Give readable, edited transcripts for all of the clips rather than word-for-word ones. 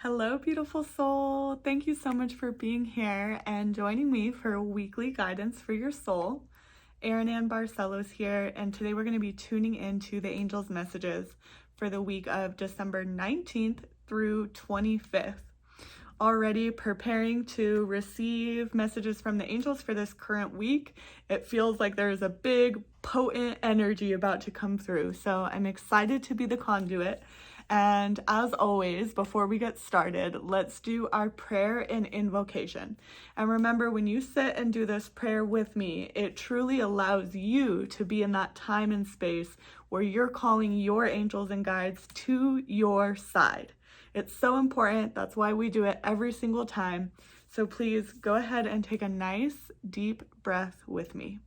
Hello, beautiful soul. Thank you so much for being here and joining me for weekly guidance for your soul. Erin Ann Barcellos here, and today we're going to be tuning into the angels' messages for the week of December 19th through 25th. Already preparing to receive messages from the angels for this current week. It feels like there's a big, potent energy about to come through, so I'm excited to be the conduit. And as always, before we get started, let's do our prayer and invocation. And remember, when you sit and do this prayer with me, it truly allows you to be in that time and space where you're calling your angels and guides to your side. It's so important. That's why we do it every single time. So please go ahead and take a nice deep breath with me.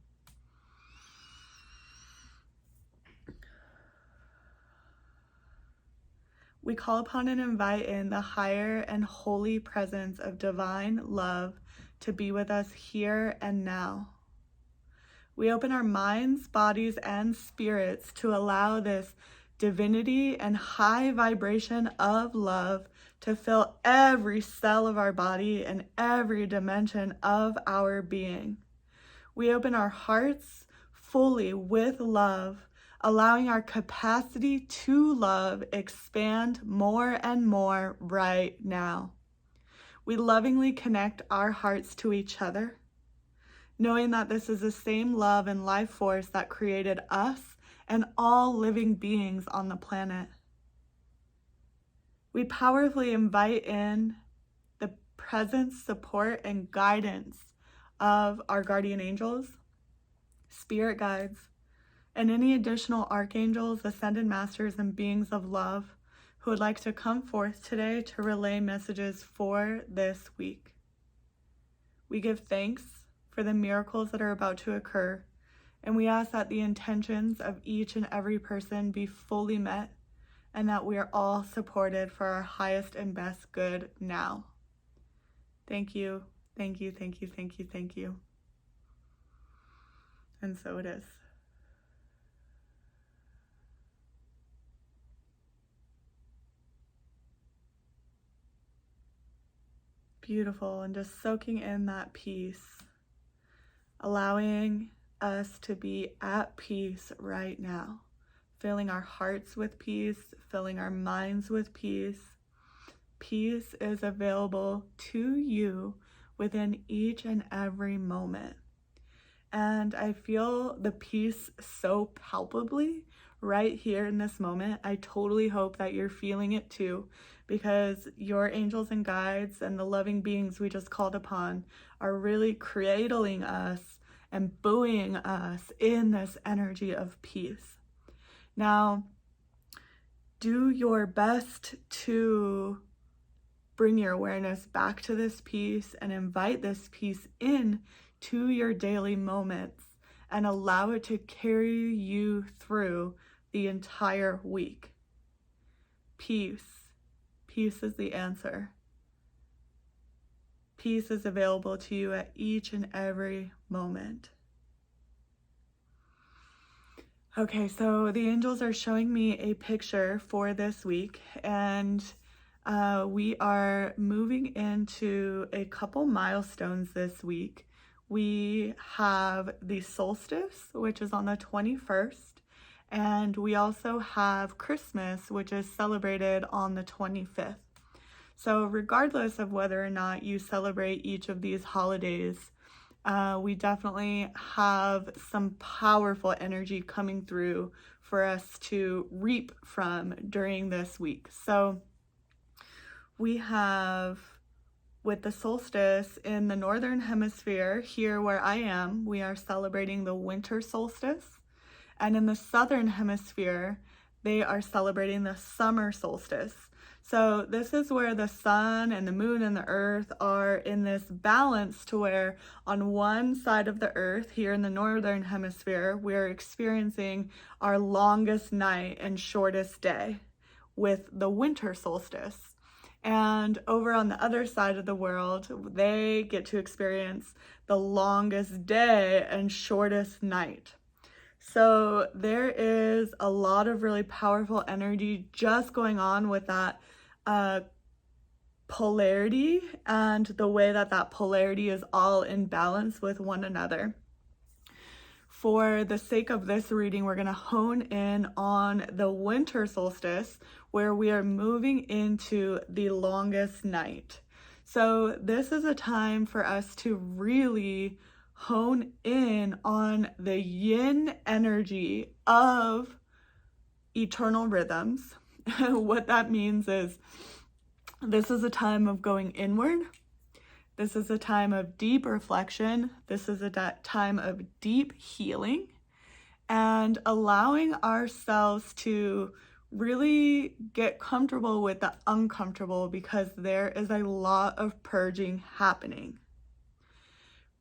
We call upon and invite in the higher and holy presence of divine love to be with us here and now. We open our minds, bodies, and spirits to allow this divinity and high vibration of love to fill every cell of our body and every dimension of our being. We open our hearts fully with love, allowing our capacity to love expand more and more right now. We lovingly connect our hearts to each other, knowing that this is the same love and life force that created us and all living beings on the planet. We powerfully invite in the presence, support, and guidance of our guardian angels, spirit guides, and any additional archangels, ascended masters, and beings of love who would like to come forth today to relay messages for this week. We give thanks for the miracles that are about to occur, and we ask that the intentions of each and every person be fully met and that we are all supported for our highest and best good now. Thank you, thank you, thank you, thank you, thank you. And so it is. Beautiful, and just soaking in that peace, allowing us to be at peace right now, filling our hearts with peace, filling our minds with peace. Peace is available to you within each and every moment. And I feel the peace so palpably right here in this moment. I totally hope that you're feeling it too, because your angels and guides and the loving beings we just called upon are really cradling us and buoying us in this energy of peace. Now, do your best to bring your awareness back to this peace and invite this peace in to your daily moments and allow it to carry you through the entire week. Peace. Peace is the answer. Peace is available to you at each and every moment. Okay, so the angels are showing me a picture for this week, and we are moving into a couple milestones this week. We have the solstice, which is on the 21st, and we also have Christmas, which is celebrated on the 25th. So regardless of whether or not you celebrate each of these holidays, we definitely have some powerful energy coming through for us to reap from during this week. So we have, with the solstice in the northern hemisphere, here where I am, we are celebrating the winter solstice. And in the southern hemisphere, they are celebrating the summer solstice. So this is where the sun and the moon and the earth are in this balance to where on one side of the earth, here in the northern hemisphere, we're experiencing our longest night and shortest day with the winter solstice. And over on the other side of the world, they get to experience the longest day and shortest night. So there is a lot of really powerful energy just going on with that polarity and the way that that polarity is all in balance with one another. For the sake of this reading, we're going to hone in on the winter solstice, where we are moving into the longest night. So this is a time for us to really hone in on the yin energy of eternal rhythms. What that means is this is a time of going inward. This is a time of deep reflection. This is a time of deep healing and allowing ourselves to really get comfortable with the uncomfortable, because there is a lot of purging happening.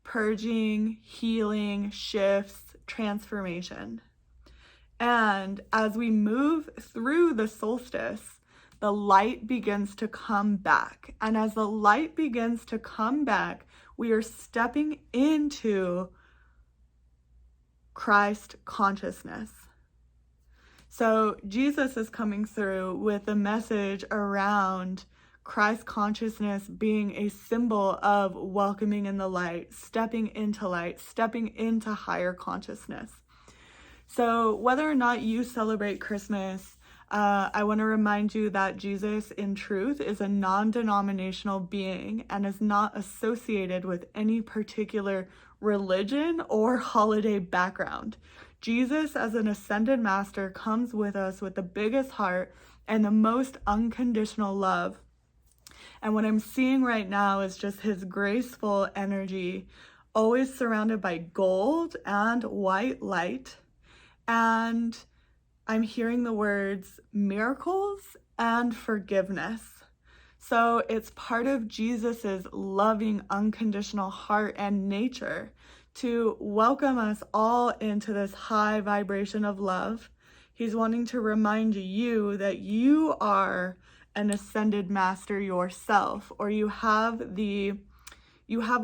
Purging, healing, shifts, transformation. And as we move through the solstice, the light begins to come back. And as the light begins to come back, we are stepping into Christ consciousness. So Jesus is coming through with a message around Christ consciousness being a symbol of welcoming in the light, stepping into higher consciousness. So whether or not you celebrate Christmas, I want to remind you that Jesus, in truth, is a non-denominational being and is not associated with any particular religion or holiday background. Jesus, as an ascended master, comes with us with the biggest heart and the most unconditional love. And what I'm seeing right now is just his graceful energy, always surrounded by gold and white light. And I'm hearing the words miracles and forgiveness. So it's part of Jesus's loving, unconditional heart and nature to welcome us all into this high vibration of love. He's wanting to remind you that you are an ascended master yourself, or you have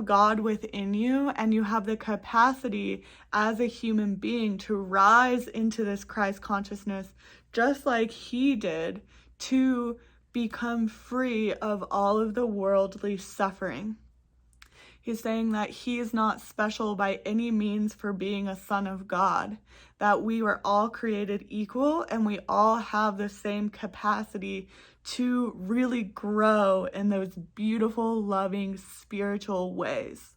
God within you, and you have the capacity as a human being to rise into this Christ consciousness, just like he did, to become free of all of the worldly suffering. He's saying that he is not special by any means for being a son of God, that we were all created equal and we all have the same capacity to really grow in those beautiful, loving, spiritual ways.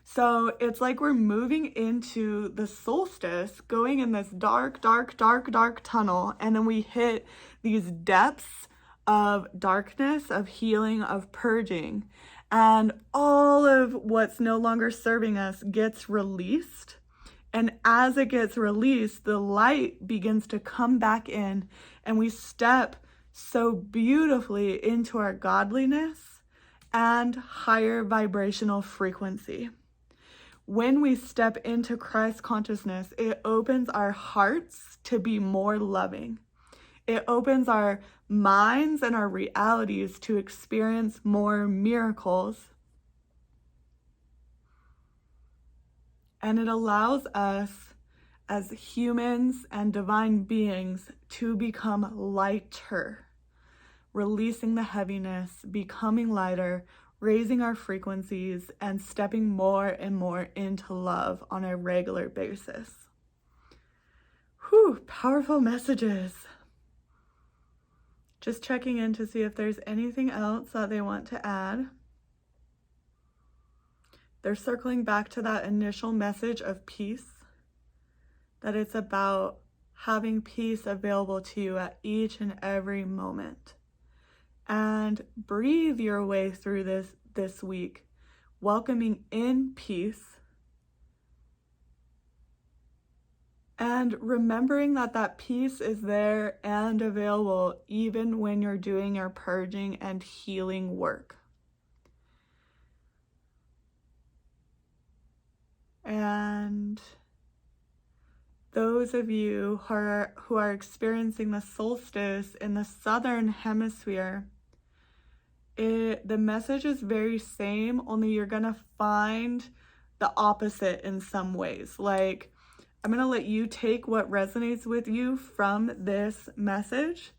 So it's like we're moving into the solstice, going in this dark tunnel, and then we hit these depths of darkness, of healing, of purging. And all of what's no longer serving us gets released. And as it gets released, the light begins to come back in, and we step so beautifully into our godliness and higher vibrational frequency. When we step into Christ consciousness, it opens our hearts to be more loving. It opens our minds and our realities to experience more miracles. And it allows us as humans and divine beings to become lighter, releasing the heaviness, becoming lighter, raising our frequencies, and stepping more and more into love on a regular basis. Whew, powerful messages. Just checking in to see if there's anything else that they want to add. They're circling back to that initial message of peace, that it's about having peace available to you at each and every moment. And breathe your way through this week, welcoming in peace, and remembering that peace is there and available even when you're doing your purging and healing work. And those of you who are experiencing the solstice in the southern hemisphere, the message is very same, only you're gonna find the opposite in some ways. Like, I'm gonna let you take what resonates with you from this message.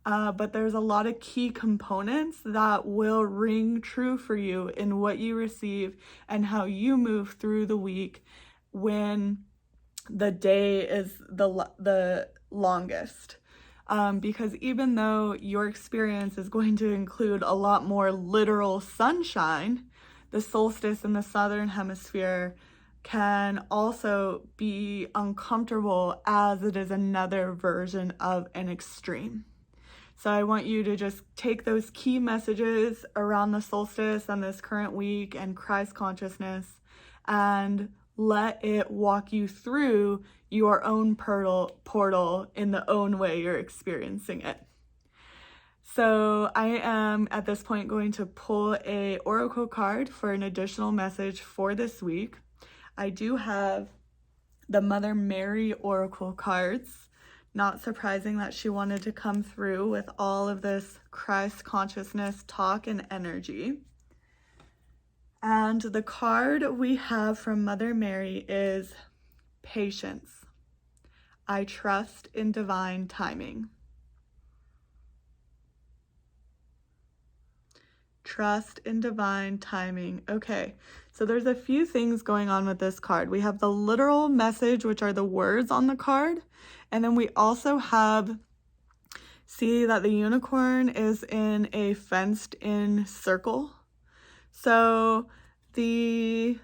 but there's a lot of key components that will ring true for you in what you receive and how you move through the week when the day is the longest. Because even though your experience is going to include a lot more literal sunshine, the solstice in the southern hemisphere can also be uncomfortable, as it is another version of an extreme. So I want you to just take those key messages around the solstice and this current week and Christ consciousness and let it walk you through your own portal in the own way you're experiencing it. So I am at this point going to pull a oracle card for an additional message for this week. I do have the Mother Mary oracle cards. Not surprising that she wanted to come through with all of this Christ consciousness talk and energy. And the card we have from Mother Mary is Patience. I trust in divine timing. Trust in divine timing. Okay, so there's a few things going on with this card. We have the literal message, which are the words on the card. And then we also have, see that the unicorn is in a fenced in circle. So the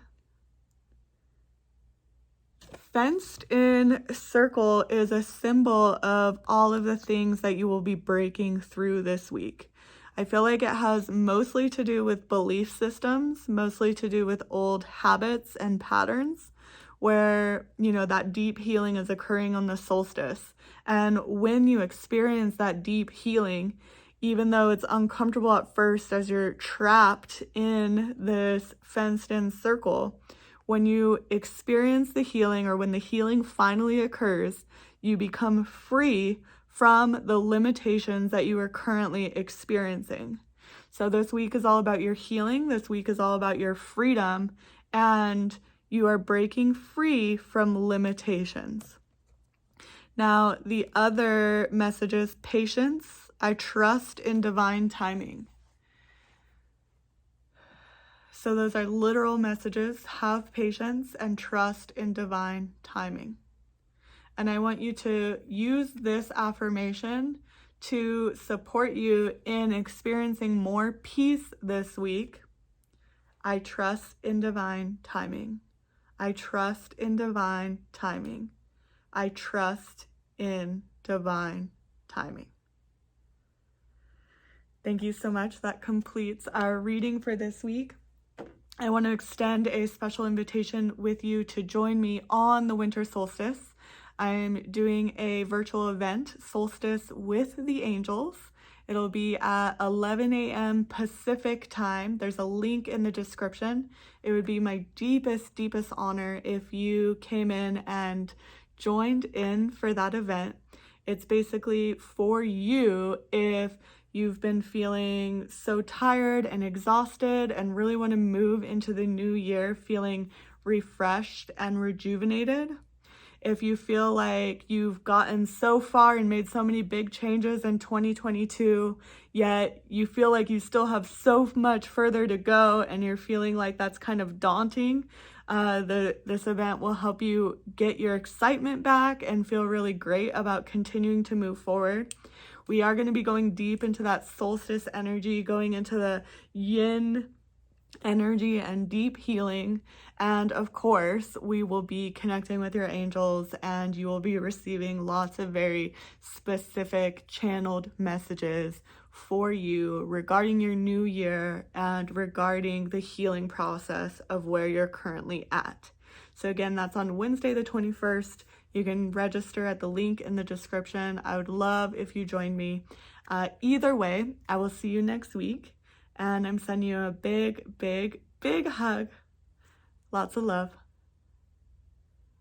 fenced in circle is a symbol of all of the things that you will be breaking through this week. I feel like it has mostly to do with belief systems, mostly to do with old habits and patterns, where, you know, that deep healing is occurring on the solstice. And when you experience that deep healing, even though it's uncomfortable at first as you're trapped in this fenced-in circle, when you experience the healing, or when the healing finally occurs, you become free from the limitations that you are currently experiencing. So this week is all about your healing. This week is all about your freedom, and you are breaking free from limitations. Now, the other message is patience. I trust in divine timing. So those are literal messages. Have patience and trust in divine timing. And I want you to use this affirmation to support you in experiencing more peace this week. I trust in divine timing. I trust in divine timing. I trust in divine timing. Thank you so much. That completes our reading for this week. I want to extend a special invitation with you to join me on the winter solstice. I'm doing a virtual event, Solstice with the Angels. It'll be at 11 a.m. Pacific time. There's a link in the description. It would be my deepest honor if you came in and joined in for that event. It's basically for you if you've been feeling so tired and exhausted and really want to move into the new year feeling refreshed and rejuvenated. If you feel like you've gotten so far and made so many big changes in 2022, yet you feel like you still have so much further to go and you're feeling like that's kind of daunting, this event will help you get your excitement back and feel really great about continuing to move forward. We are going to be going deep into that solstice energy, going into the yin energy and deep healing. And of course, we will be connecting with your angels, and you will be receiving lots of very specific channeled messages for you regarding your new year and regarding the healing process of where you're currently at. So again, that's on Wednesday the 21st. You can register at the link in the description. I would love if you join me. Either way, I will see you next week, and I'm sending you a big hug. Lots of love.